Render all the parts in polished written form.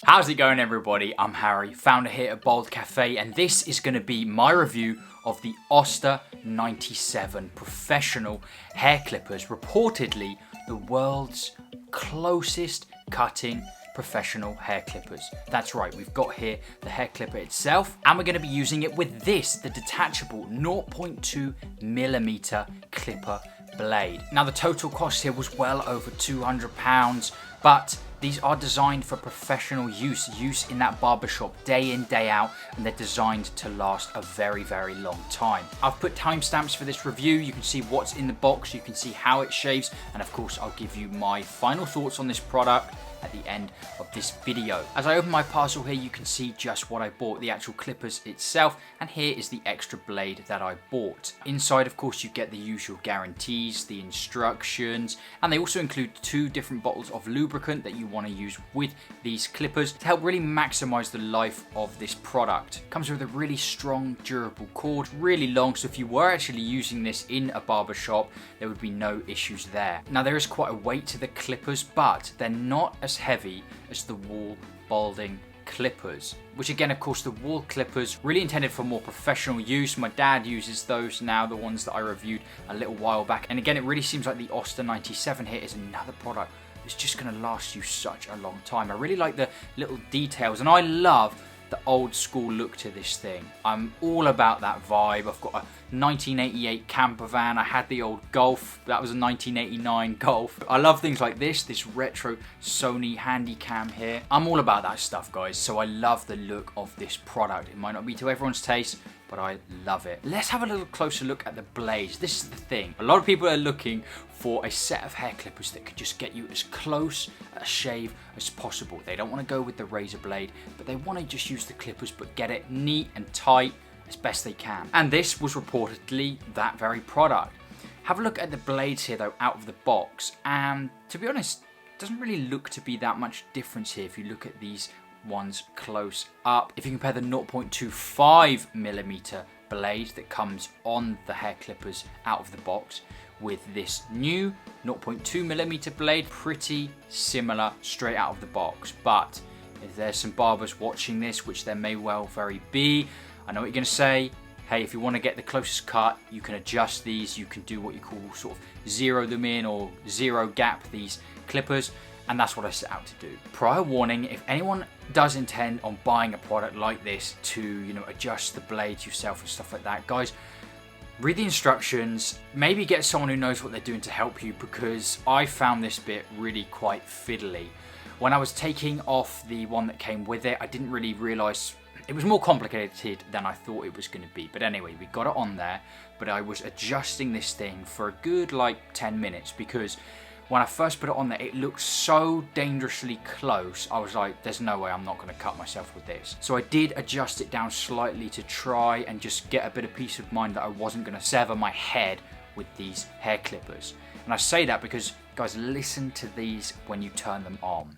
How's it going, everybody? I'm Harry, founder here at Bold Cafe, and this is going to be my review of the Oster 97 professional hair clippers, reportedly the world's closest cutting professional hair clippers. That's right, we've got here the hair clipper itself, and we're going to be using it with this, the detachable 0.2mm clipper blade. Now the total cost here was well over £200, but these are designed for professional use in that barbershop day in, day out, and they're designed to last a very, very long time. I've put timestamps for this review. You can see what's in the box, you can see how it shaves, and of course I'll give you my final thoughts on this product at the end of this video. As I open my parcel here, you can see just what I bought, the actual clippers itself, and here is the extra blade that I bought. Inside, of course, you get the usual guarantees, the instructions, and they also include 2 different bottles of lubricant that you want to use with these clippers to help really maximize the life of this product. Comes with a really strong, durable cord, really long, so if you were actually using this in a barber shop, there would be no issues there. Now there is quite a weight to the clippers, but they're not as heavy as the wall balding clippers, which again, of course, the wall clippers really intended for more professional use. My dad uses those now, the ones that I reviewed a little while back, and again, it really seems like the Oster 97 here is another product that's just going to last you such a long time. I really like the little details, and I love the old school look to this thing. I'm all about that vibe. I've got a 1988 camper van. I had the old Golf. That was a 1989 Golf. I love things like this retro Sony Handycam here. I'm all about that stuff, guys. So I love the look of this product. It might not be to everyone's taste, but I love it. Let's have a little closer look at the blades. This is the thing. A lot of people are looking for a set of hair clippers that could just get you as close a shave as possible. They don't want to go with the razor blade, but they want to just use the clippers but get it neat and tight as best they can. And this was reportedly that very product. Have a look at the blades here though out of the box, and to be honest, it doesn't really look to be that much difference here if you look at these ones close up. If you compare the 0.25mm blade that comes on the hair clippers out of the box with this new 0.2mm blade, pretty similar straight out of the box. But if there's some barbers watching this, which there may well very be, I know what you're going to say. Hey, if you want to get the closest cut, you can adjust these. You can do what you call sort of zero them in or zero gap these clippers. And that's what I set out to do. Prior warning, if anyone does intend on buying a product like this to, adjust the blades yourself and stuff like that, guys, read the instructions, maybe get someone who knows what they're doing to help you, because I found this bit really quite fiddly. When I was taking off the one that came with it, I didn't really realize it was more complicated than I thought it was going to be. But anyway, we got it on there, but I was adjusting this thing for a good 10 minutes because when I first put it on there, it looked so dangerously close. I was like, there's no way I'm not going to cut myself with this. So I did adjust it down slightly to try and just get a bit of peace of mind that I wasn't going to sever my head with these hair clippers. And I say that because, guys, listen to these when you turn them on.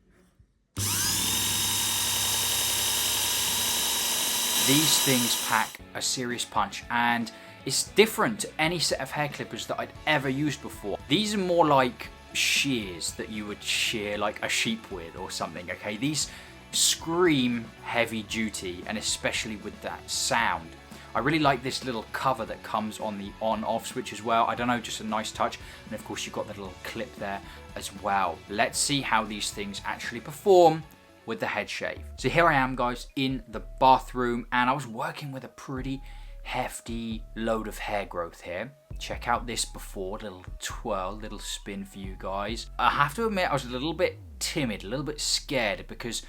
These things pack a serious punch, and it's different to any set of hair clippers that I'd ever used before. These are more like shears that you would shear like a sheep with or something, okay? These scream heavy duty, and especially with that sound. I really like this little cover that comes on the on-off switch as well. I don't know, just a nice touch. And of course you've got the little clip there as well. Let's see how these things actually perform with the head shave. So here I am, guys, in the bathroom, and I was working with a pretty hefty load of hair growth here. Check out this before, little twirl, little spin for you guys. I have to admit I was a little bit timid, a little bit scared, because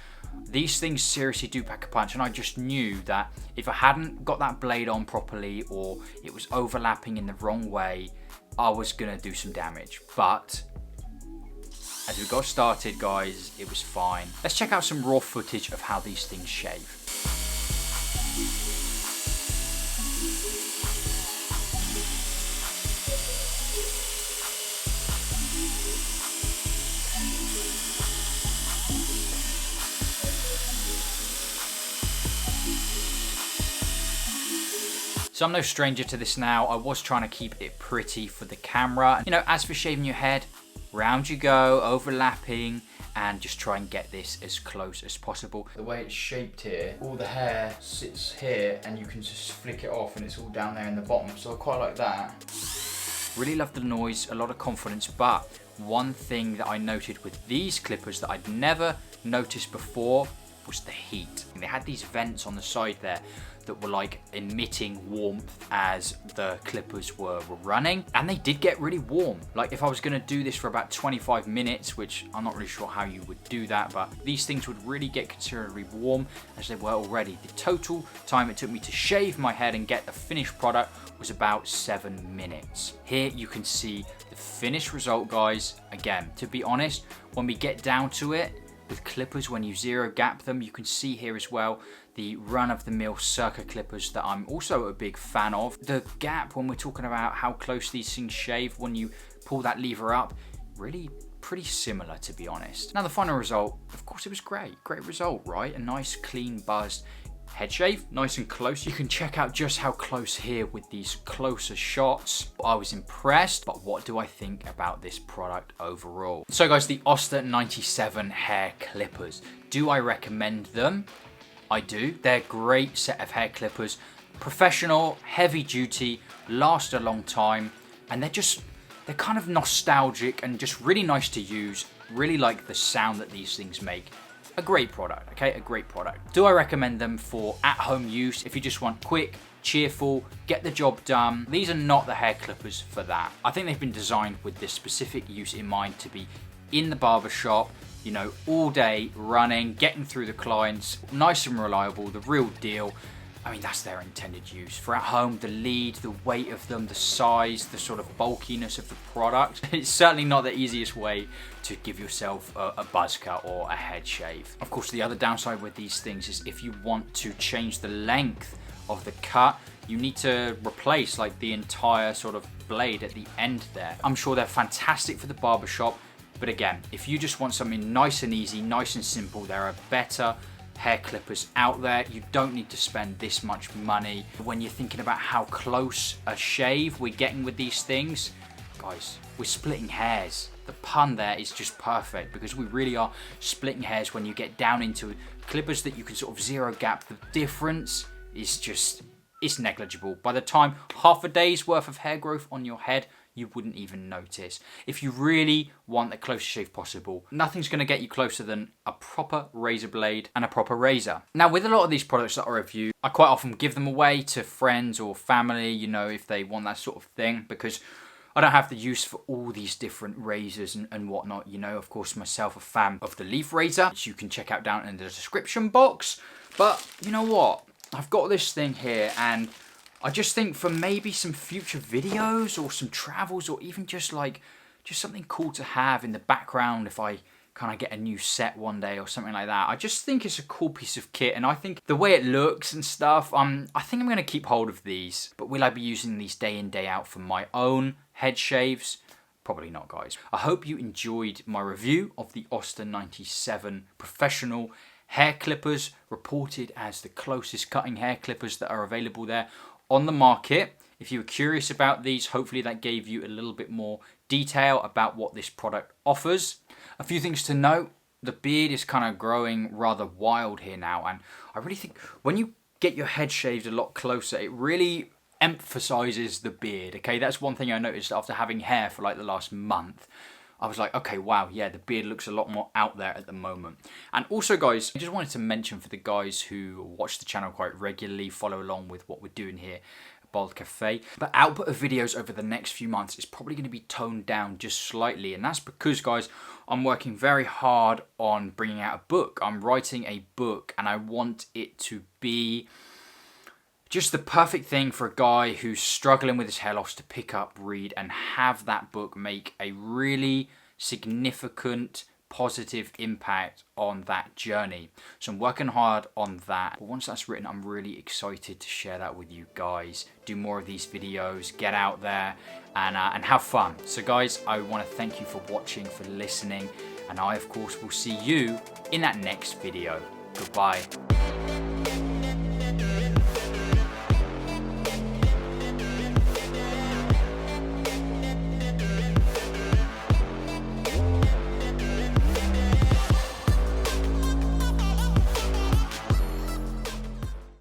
these things seriously do pack a punch, and I just knew that if I hadn't got that blade on properly or it was overlapping in the wrong way, I was gonna do some damage. But as we got started, guys, it was fine. Let's check out some raw footage of how these things shave. So I'm no stranger to this now. I was trying to keep it pretty for the camera. As for shaving your head, round you go, overlapping, and just try and get this as close as possible. The way it's shaped here, all the hair sits here and you can just flick it off and it's all down there in the bottom. So I quite like that. Really love the noise, a lot of confidence, but one thing that I noted with these clippers that I'd never noticed before was the heat. They had these vents on the side there that were like emitting warmth as the clippers were running, and they did get really warm. Like if I was gonna do this for about 25 minutes, which I'm not really sure how you would do that, but these things would really get considerably warm as they were already. The total time it took me to shave my head and get the finished product was about 7 minutes. Here you can see the finished result, guys. Again, to be honest, when we get down to it, with clippers, when you zero gap them, you can see here as well the run-of-the-mill Circa clippers that I'm also a big fan of. The gap, when we're talking about how close these things shave when you pull that lever up, really pretty similar, to be honest. Now the final result, of course, it was great result, right? A nice clean buzzed head shave, nice and close. You can check out just how close here with these closer shots. I was impressed, but what do I think about this product overall? So guys, the Oster 97 hair clippers. Do I recommend them? I do. They're a great set of hair clippers. Professional, heavy duty, last a long time, and they're kind of nostalgic and just really nice to use. Really like the sound that these things make. A great product, okay? A great product. Do I recommend them for at-home use if you just want quick, cheerful, get the job done? These are not the hair clippers for that. I think they've been designed with this specific use in mind to be in the barber shop, you know, all day, running, getting through the clients, nice and reliable, the real deal. I mean, that's their intended use. For at home, the lead, the weight of them, the size, the sort of bulkiness of the product. It's certainly not the easiest way to give yourself a buzz cut or a head shave. Of course, the other downside with these things is if you want to change the length of the cut, you need to replace like the entire sort of blade at the end there. I'm sure they're fantastic for the barbershop, but again, if you just want something nice and easy, nice and simple, there are better hair clippers out there. You don't need to spend this much money. When you're thinking about how close a shave we're getting with these things, guys, we're splitting hairs. The pun there is just perfect because we really are splitting hairs when you get down into clippers that you can sort of zero gap. The difference is just, it's negligible. By the time half a day's worth of hair growth on your head, you wouldn't even notice. If you really want the closest shave possible, nothing's gonna get you closer than a proper razor blade and a proper razor. Now, with a lot of these products that I review, I quite often give them away to friends or family, you know, if they want that sort of thing, because I don't have the use for all these different razors and whatnot. You know, of course, myself a fan of the leaf razor, which you can check out down in the description box. But you know what? I've got this thing here, and I just think for maybe some future videos or some travels, or even just something cool to have in the background if I kind of get a new set one day or something like that. I just think it's a cool piece of kit, and I think the way it looks and stuff, I think I'm going to keep hold of these. But will I be using these day in, day out for my own head shaves? Probably not, guys. I hope you enjoyed my review of the Oster 97 professional hair clippers, reported as the closest cutting hair clippers that are available there on the market. If you were curious about these, hopefully that gave you a little bit more detail about what this product offers. A few things to note: the beard is kind of growing rather wild here now, and I really think when you get your head shaved a lot closer, it really emphasizes the beard. Okay, that's one thing I noticed after having hair for like the last month. I was like, okay, wow, yeah, the beard looks a lot more out there at the moment. And also, guys, I just wanted to mention for the guys who watch the channel quite regularly, follow along with what we're doing here at Bald Cafe, the output of videos over the next few months is probably going to be toned down just slightly. And that's because, guys, I'm working very hard on bringing out a book. I'm writing a book, and I want it to be just the perfect thing for a guy who's struggling with his hair loss to pick up, read, and have that book make a really significant positive impact on that journey. So I'm working hard on that. But once that's written, I'm really excited to share that with you guys. Do more of these videos, get out there and have fun. So guys, I want to thank you for watching, for listening, and I, of course, will see you in that next video. Goodbye.